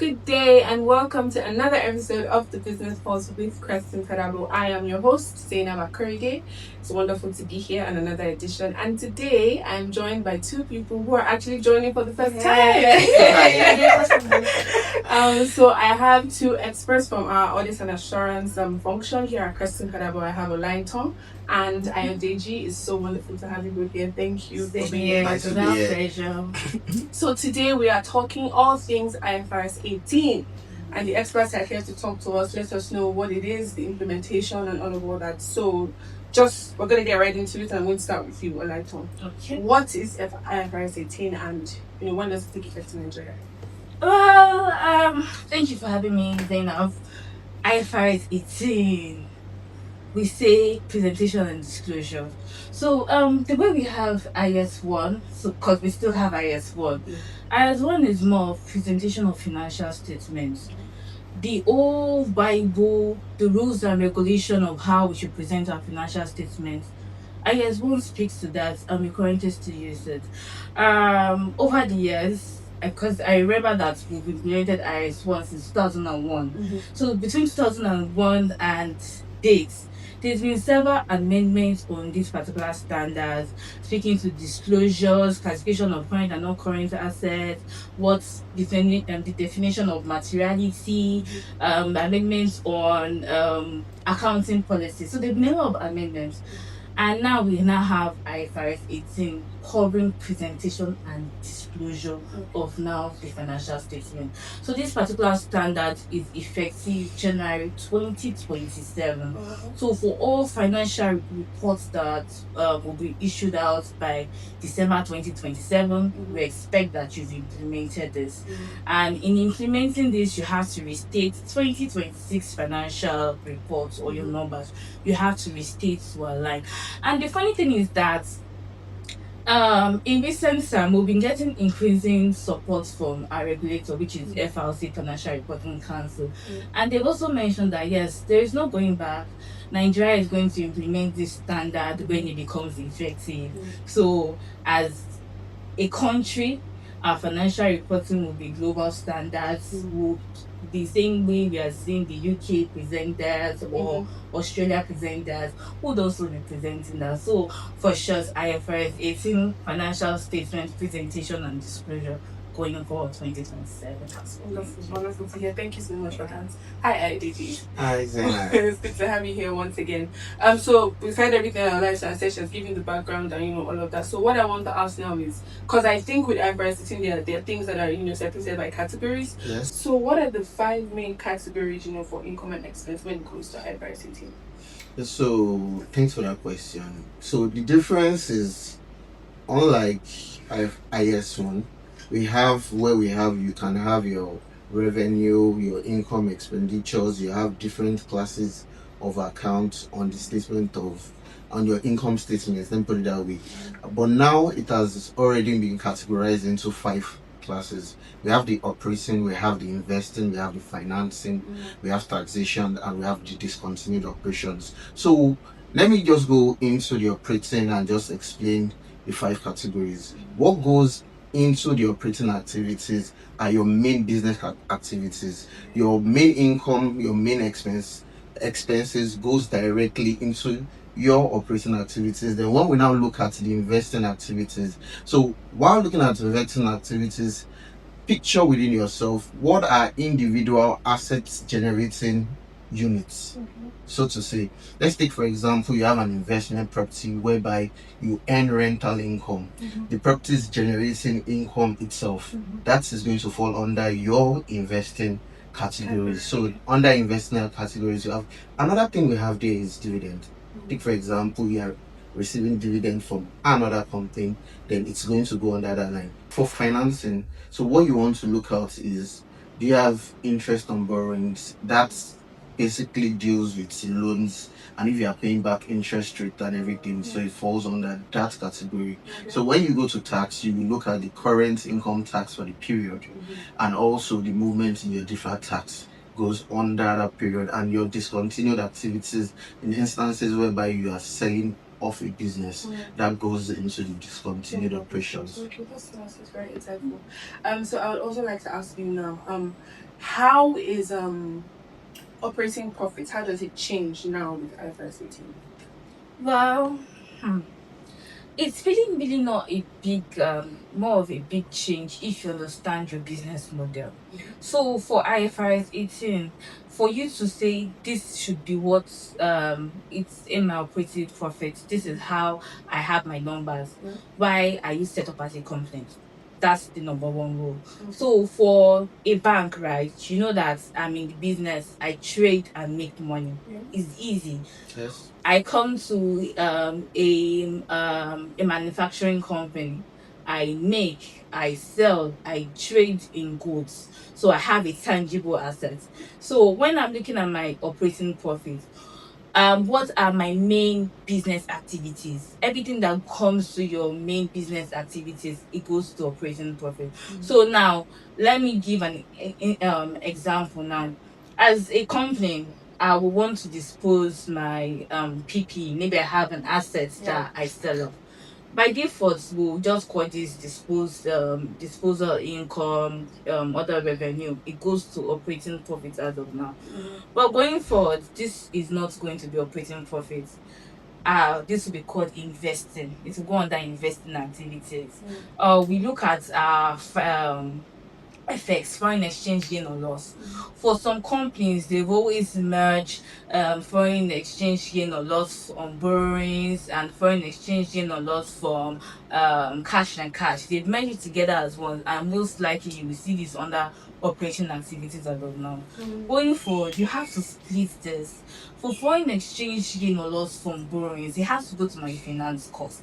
good day, and welcome to another episode of the Business Pulse with Kristen Karabo. I am your host, Zainab Akurige. It's wonderful to be here on another edition. And today I'm joined by two people who are actually joining for the first time. So I have two experts from our audit and assurance function here at Kristen Karabo. I have Olain Tom and Ayodeji. It's so wonderful to have you both here. Thank you for being here. Nice to be here. Pleasure. So today we are talking all things IFRS 18, and the experts are here to talk to us, let us know what it is, the implementation, and all that. So we're going to get right into it, and we'll start with you, Olaiton. Okay. What is IFRS 18, and when does it take effect in Nigeria? Well, thank you for having me, Zainab. IFRS 18. We say presentation and disclosure. So the way we have IS1, because we still have IS1, IS1 is more of presentation of financial statements. The old Bible, the rules and regulation of how we should present our financial statements, IS1 speaks to that, and we currently still use it. Over the years, because I remember that we've implemented IS1 since 2001. So between 2001 and dates, there's been several amendments on these particular standards, speaking to disclosures, classification of current and non-current assets, what's the definition of materiality, amendments on accounting policy. So there've been a lot of amendments. And now we have IFRS 18 covering presentation and disclosure of now the financial statement. So this particular standard is effective January 2027. So for all financial reports that will be issued out by December 2027, we expect that you've implemented this. And in implementing this, you have to restate 2026 financial reports or your numbers. You have to restate to align. And the funny thing is that in recent time, we've been getting increasing support from our regulator, which is FRC, Financial Reporting Council. And they've also mentioned that, yes, there is no going back. Nigeria is going to implement this standard when it becomes effective. So as a country, our financial reporting will be global standards. Will the same way we are seeing the UK presenters or Australia presenters would also be presenting that. So for sure, IFRS 18 financial statement presentation and disclosure going forward 2027. That's wonderful to hear. Thank you so much for that. Hi, IDG. Hi, Zainab. It's good to have you here once again. So we've heard everything in our lives and sessions, giving the background and all of that. So what I want to ask now is, because I think with IFRS 18 there are things that are separated by categories. Yes. So what are the 5 main categories for income and expense when it comes to IFRS 18? So thanks for that question. So the difference is, unlike IS1, we have you can have your revenue, your income, expenditures. You have different classes of accounts on the statement on your income statement. Let me put it that way. But now it has already been categorized into 5 classes. We have the operating, we have the investing, we have the financing, we have taxation, and we have the discontinued operations. So let me just go into the operating and just explain the 5 categories. What goes into the operating activities are your main business activities. Your main income, your main expenses goes directly into your operating activities. Then when we now look at the investing activities, so while looking at investing activities, picture within yourself what are individual assets generating units, so to say. Let's take, for example, you have an investment property whereby you earn rental income. The property is generating income itself. That is going to fall under your investing categories. So under investing categories, you have another thing we have there is dividend. Take, for example, you are receiving dividend from another company, then it's going to go under that line. For financing, so what you want to look at is, do you have interest on borrowings? That's basically deals with loans, and if you are paying back interest rate and everything, so it falls under that category. So when you go to tax, you will look at the current income tax for the period, and also the movement in your deferred tax goes under that period, and your discontinued activities in instances whereby you are selling of a business that goes into the discontinued operations. Okay, that's very insightful. So I would also like to ask you now, how is operating profits, how does it change now with IFRS 18? Well, it's really not a big more of a big change if you understand your business model. So for IFRS 18, for you to say this should be what it's in my operating profit, this is how I have my numbers. Yeah. Why are you set up as a company? That's the number one rule. So for a bank, right, you know that I'm in the business, I trade and make money. Yeah. It's easy. Yes. I come to a manufacturing company. I make, I sell, I trade in goods. So I have a tangible asset. So when I'm looking at my operating profit, what are my main business activities? Everything that comes to your main business activities, it goes to operating profit. So now let me give an example now. As a company, I will want to dispose my PP. Maybe I have an asset that I sell off. By default, we'll just call this disposal income, other revenue. It goes to operating profit as of now. But going forward, this is not going to be operating profit. This will be called investing. It will go under investing activities. We look at FX, foreign exchange gain or loss. For some companies, they've always merged foreign exchange gain or loss on borrowings and foreign exchange gain or loss from cash and cash. They've merged it together as one, and most likely you will see this under operating activities as of now. Going forward, you have to split this. For foreign exchange gain or loss from borrowings, it has to go to my finance cost.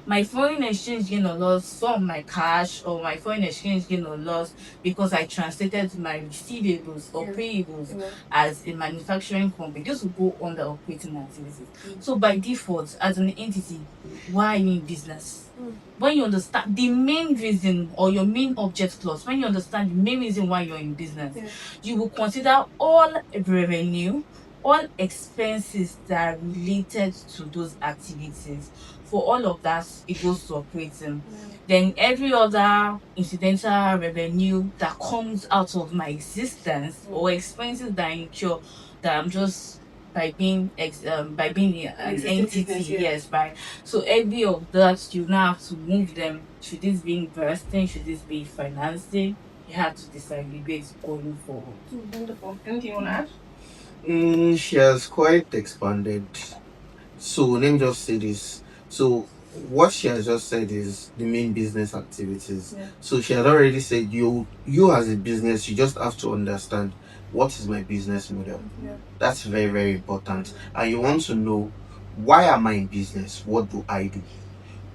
My foreign exchange gain or loss from my cash, or my foreign exchange gain or loss because I translated my receivables or payables as a manufacturing company. This will go under operating activities. So by default, as an entity, why are you in business? When you understand the main reason or your main object clause, when you understand the main reason why you're in business, you will consider all revenue, all expenses that are related to those activities. For all of that, it goes to operating. Then every other incidental revenue that comes out of my existence or expenses that I incur, that I'm just by being an Existing entity, business, yeah. yes, by so every of that you now have to move them. Should this be investing? Should this be financing? You have to disaggregate going forward. Wonderful. Anything you want to add? She has quite expanded. So let me just say this. So what she has just said is the main business activities. So she had already said you as a business, you just have to understand what is my business model. That's very, very important. And you want to know, why am I in business? What do I do?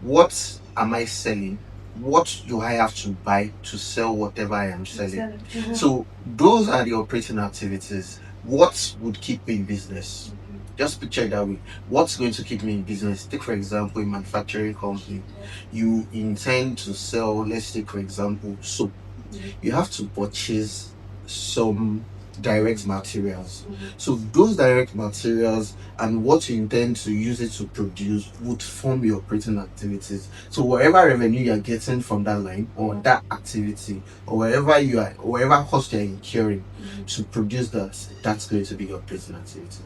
What am I selling? What do I have to buy to sell whatever I am selling? So those are the operating activities. What would keep me in business? Just picture it that way. What's going to keep me in business? Take for example a manufacturing company. You intend to sell, let's take for example soap. You have to purchase some direct materials. So those direct materials and what you intend to use it to produce would form your operating activities. So whatever revenue you are getting from that line or that activity, or wherever cost you are incurring to produce that, that's going to be your operating activity.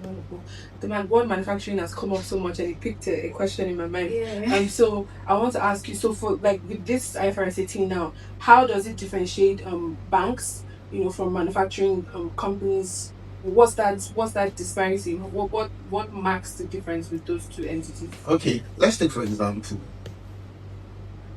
Wonderful. The word manufacturing has come up so much, and it picked a question in my mind. So I want to ask you. So for with this IFRS 18 now, how does it differentiate banks, from manufacturing companies? What's that disparity? What marks the difference with those two entities? Okay, let's take for example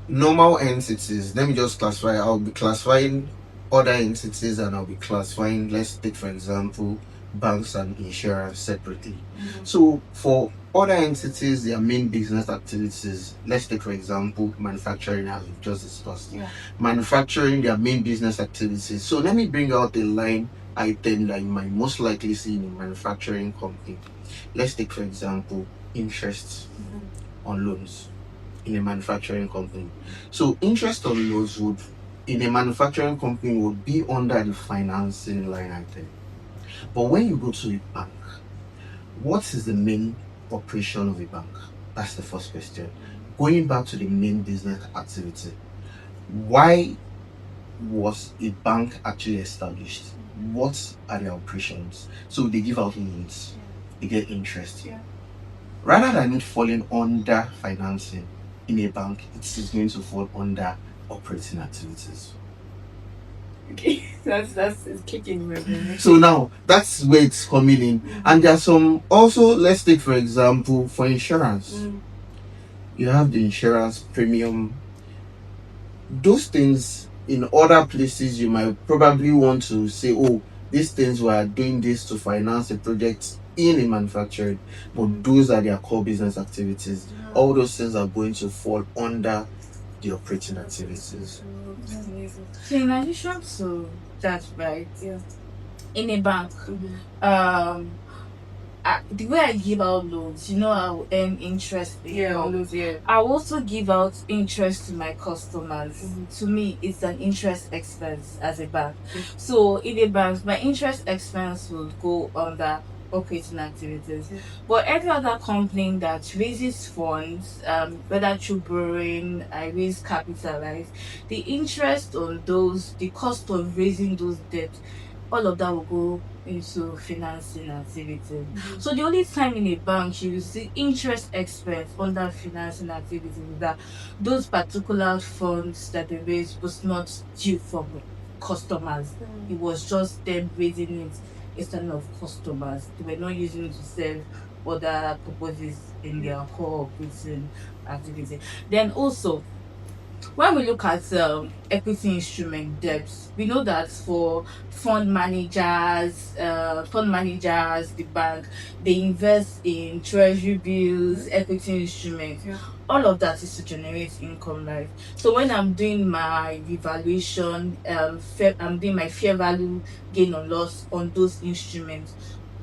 normal entities. Let me just classify. I'll be classifying other entities and I'll be classifying, let's take for example banks and insurance separately. So for other entities, their main business activities, let's take for example manufacturing, as we've just discussed. Manufacturing, their main business activities. So let me bring out a line item that you might most likely see in a manufacturing company. Let's take for example interest on loans in a manufacturing company. So interest on loans would in a manufacturing company would be under the financing line item. But when you go to a bank, what is the main operation of a bank? That's the first question. Going back to the main business activity, why was a bank actually established? What are their operations? So they give out loans, they get interest. Yeah. Rather than it falling under financing in a bank, it is going to fall under operating activities. Okay, that's it's kicking my brain. So now that's where it's coming in. And there are some also, let's take for example, for insurance. You have the insurance premium. Those things in other places you might probably want to say, oh, these things we are doing this to finance a project in a manufacturing, but those are their core business activities. All those things are going to fall under the operating activities. So in addition to that, right? Yeah. In a bank, the way I give out loans, I will earn interest. All those, I will also give out interest to my customers. To me, it's an interest expense as a bank. So in a bank, my interest expense will go under operating activities. But every other company that raises funds, whether through borrowing, I raise capital, right? The interest on those, the cost of raising those debts, all of that will go into financing activities. So the only time in a bank you will see interest expense under financing activities is that those particular funds that they raised was not due from customers. It was just them raising it instead of customers. They were not using it to serve other purposes in their core operating activity. Then also, when we look at equity instrument debts, we know that for fund managers, the bank, they invest in treasury bills, equity instruments. All of that is to generate income, right? So when I'm doing my revaluation, I'm doing my fair value gain or loss on those instruments,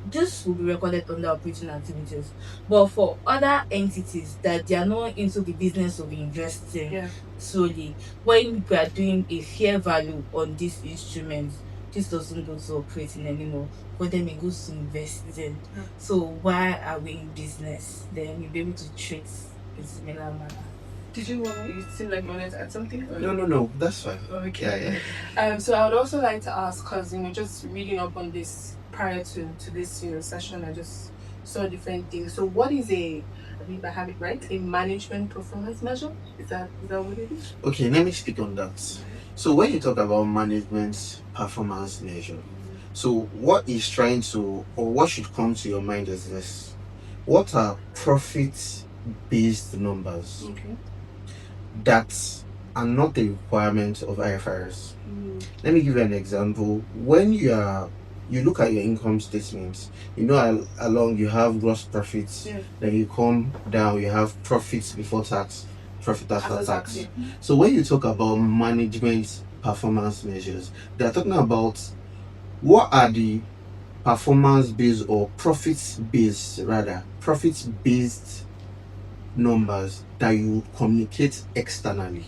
this will be recorded under operating activities. But for other entities that they are not into the business of investing solely, when we are doing a fair value on these instruments, this doesn't go to operating anymore. But then it goes to investing. So why are we in business? Then you'll be able to trace in similar manner. Did you want? You seem like you wanted to add something. Or? No, that's fine. Okay. Yeah. So I would also like to ask, because just reading up on this prior to this session, I just saw different things. So what is I believe I have it right, a management performance measure? Is that what it is? Okay, let me speak on that. So when you talk about management performance measure, so what is trying to, or what should come to your mind is this: what are profit-based numbers that are not a requirement of IFRS? Let me give you an example. When you look at your income statement, along you have gross profits, then you come down, you have profits before tax, profit after tax. So when you talk about management performance measures, they are talking about what are the performance based or profits based numbers that you communicate externally.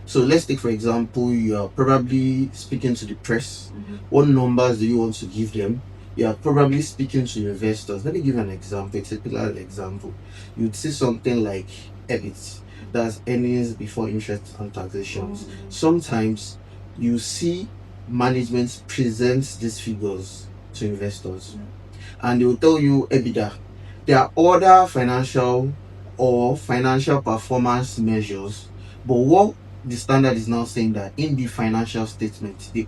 So let's take for example, you are probably speaking to the press. What numbers do you want to give them? You are probably speaking to investors. Let me give an example, a typical example. You'd see something like EBIT, that's earnings before interest and taxations. Sometimes you see management present these figures to investors, and they will tell you EBITDA. There are other financial performance measures, but what the standard is now saying that in the financial statement, the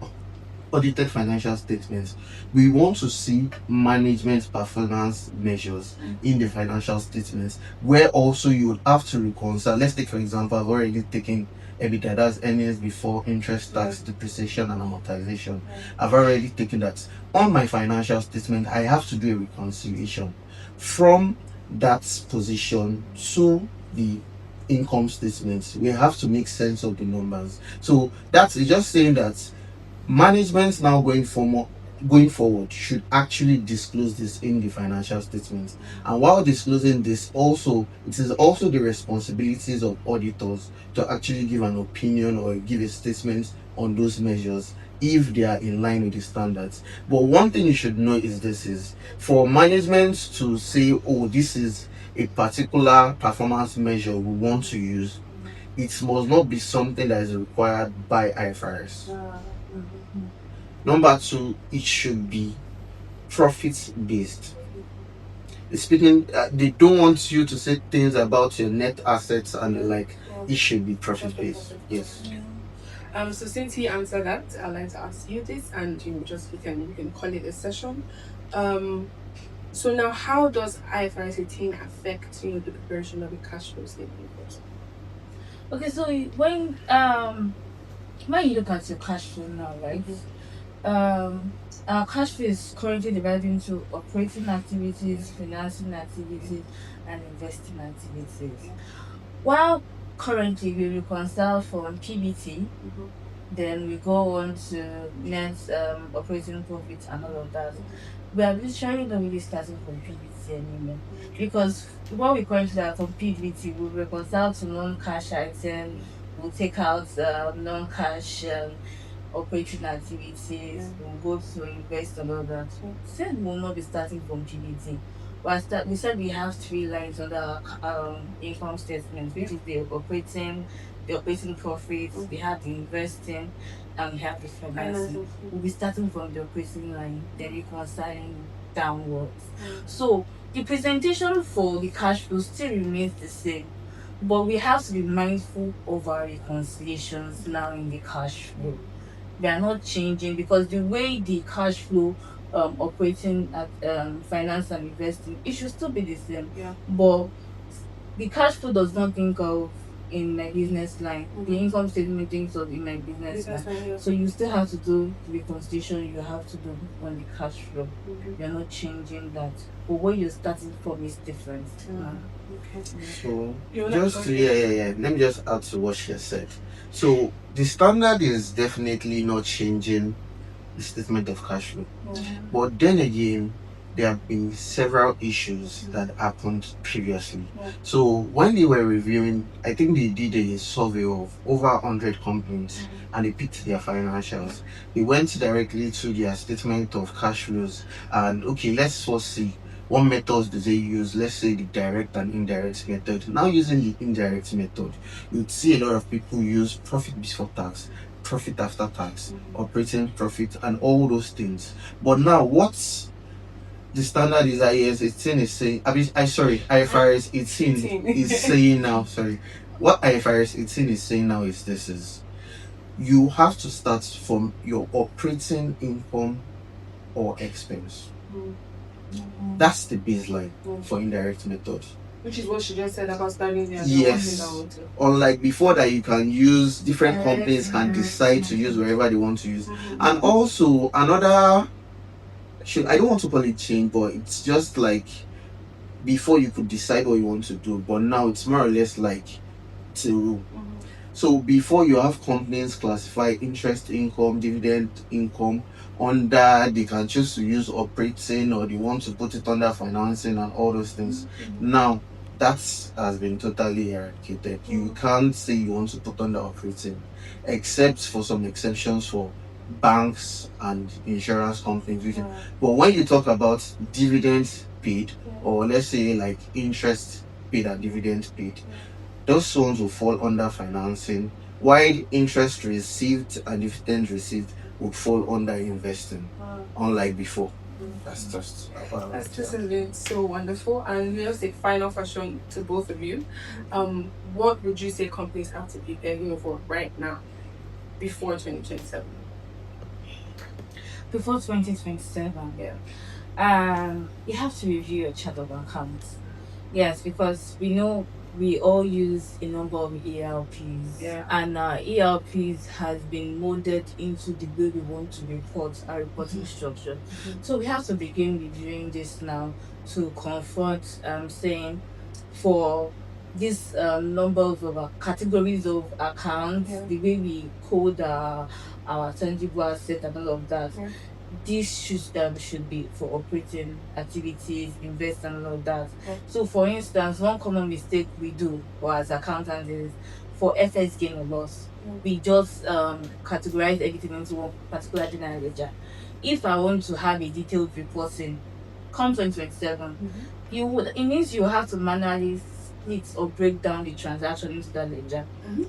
audited financial statements, we want to see management performance measures in the financial statements, where also you would have to reconcile. Let's take for example, I've already taken EBITDA, that's earnings before interest, tax, depreciation and amortization. I've already taken that. On my financial statement, I have to do a reconciliation from that position to the income statement. We have to make sense of the numbers. So that's just saying that management now going forward should actually disclose this in the financial statements. And while disclosing this, it is also the responsibilities of auditors to actually give an opinion or give a statement on those measures if they are in line with the standards. But one thing you should know is this is for management to say, oh, this is a particular performance measure we want to use, it must not be something that is required by IFRS. Number two, it should be profit based. Speaking, they don't want you to say things about your net assets and the like. It should be profit based. Yes. So since he answered that, I'd like to ask you this, and just we can call it a session. So now, how does IFRS 18 affect the preparation of a cash flow statement? Okay, so when you look at your cash flow now, right? Our cash flow is currently divided into operating activities, financing activities, and investing activities. While currently we reconcile from PBT, then we go on to net operating profit and all of that. We are literally not really starting from PBT anymore, because what we currently are from PBT, we reconcile to non-cash item, we'll take out non-cash operating activities, we'll go to invest and all that. Said we will not be starting from PBT. We said we have three lines under our income statement, which is the operating profits, we have the investing, and we have the financing. We'll be starting from the operating line, then reconciling downwards. So the presentation for the cash flow still remains the same, but we have to be mindful of our reconciliations now in the cash flow. They are not changing, because the way the cash flow operating at finance and investing, it should still be the same. But the cash flow does not think of in my business line. The income statement thinks of in my business line. So you still have to do the reconciliation you have to do on the cash flow. You're not changing that. But where you're starting from is different. So let me just add to what she has said. So the standard is definitely not changing the statement of cash flow. But then again, there have been several issues that happened previously. So when they were reviewing, I think they did a survey of over 100 companies and they picked their financials. They went directly to their statement of cash flows and okay, let's first see what methods do they use. Let's say the direct and indirect method. Now using the indirect method, you'd see a lot of people use profit before tax, profit after tax, operating profit, and all those things. But now what's the standard is IAS 18 is saying, IFRS 18 is saying now, what IFRS 18 is saying now is this is, you have to start from your operating income or expense. That's the baseline for indirect method. Which is what she just said about starting the Yes. Unlike before that you can use, different companies can decide to use wherever they want to use. And also another, I don't want to call it change, but it's just like before you could decide what you want to do, but now it's more or less like to so before you have companies classify interest income, dividend income under, they can choose to use operating or they want to put it under financing and all those things. Now that has been totally eradicated. You can't say you want to put under operating, except for some exceptions for banks and insurance companies. But when you talk about dividends paid, or let's say like interest paid and dividends paid, those ones will fall under financing, while interest received and dividends received would fall under investing, unlike before. That's just has been so wonderful. And just a final question to both of you. What would you say companies have to prepare for right now before 2027? Before 2027, you have to review your chart of accounts. Yes, because we know we all use a number of ELPs, and ELPs has been molded into the way we want to report our reporting structure. So we have to begin reviewing this now to confront saying for these numbers of categories of accounts, the way we code our tangible asset and all of that. This should be for operating activities, invest and all of that. So for instance, one common mistake we do or as accountants is for FS gain or loss. We just categorize everything into one particular general ledger. If I want to have a detailed reporting, come 2027, it means you have to manually split or break down the transaction into that ledger.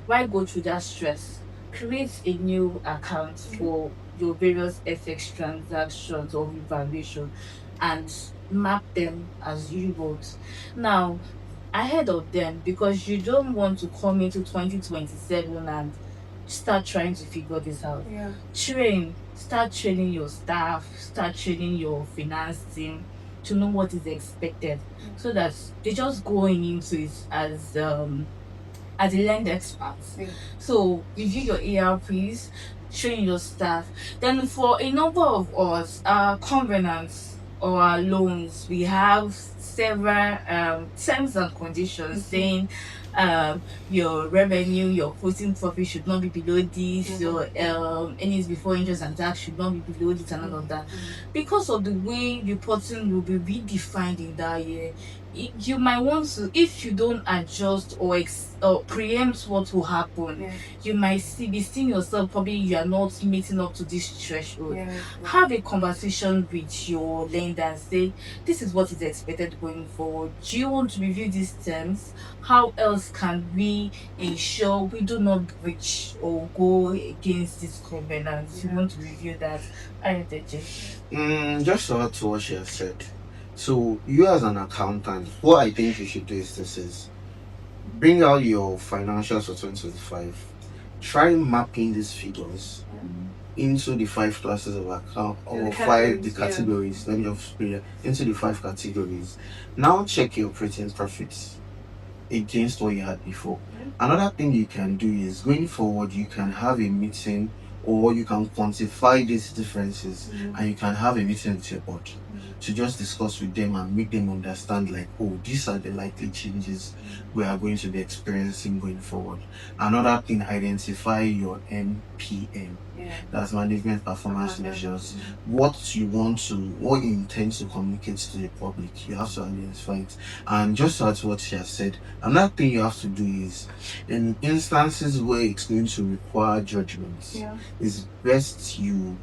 Why go through that stress? Create a new account for your various FX transactions or revaluation and map them as you want. Now, ahead of them, because you don't want to come into 2027 and start trying to figure this out. Start training your staff, start training your finance team to know what is expected, so that they just going into it as a land experts. So review your ARPs, train your staff. Then for a number of us, our covenants or our loans, we have several terms and conditions saying your revenue, your closing profit should not be below this, your earnings before interest and tax should not be below this, and all of that. Because of the way reporting will be redefined in that year, you might want to, if you don't adjust or preempt what will happen, you might be seeing yourself, probably you are not meeting up to this threshold. Have a conversation with your lender and say, this is what is expected going forward. Do you want to review these terms? How else can we ensure we do not breach or go against these covenants? You want to review that? Just to add to what she has said. So you as an accountant, what I think you should do is this: bring out your financials for 2025. Try mapping these figures into the 5 classes of account, or the categories. Let me just put it into the 5 categories. Now check your operating profits against what you had before. Another thing you can do is, going forward, you can have a meeting, or you can quantify these differences, and you can have a meeting with your board to just discuss with them and make them understand, like, oh, these are the likely changes we are going to be experiencing going forward. Another thing, identify your MPM. That's management performance measures. What you intend to communicate to the public, you have to identify it. And just as what she has said, another thing you have to do is, in instances where it's going to require judgments, it's best you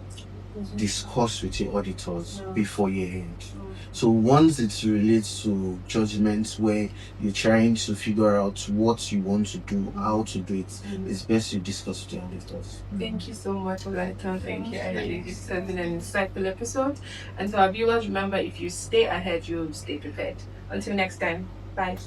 discuss with your auditors before year end. So once it relates to judgments where you're trying to figure out what you want to do, how to do it, it's best you discuss with your auditors. Thank you so much for that. Thank you. I really this has been an insightful episode. And to our viewers, remember, if you stay ahead, you'll stay prepared. Until next time, bye.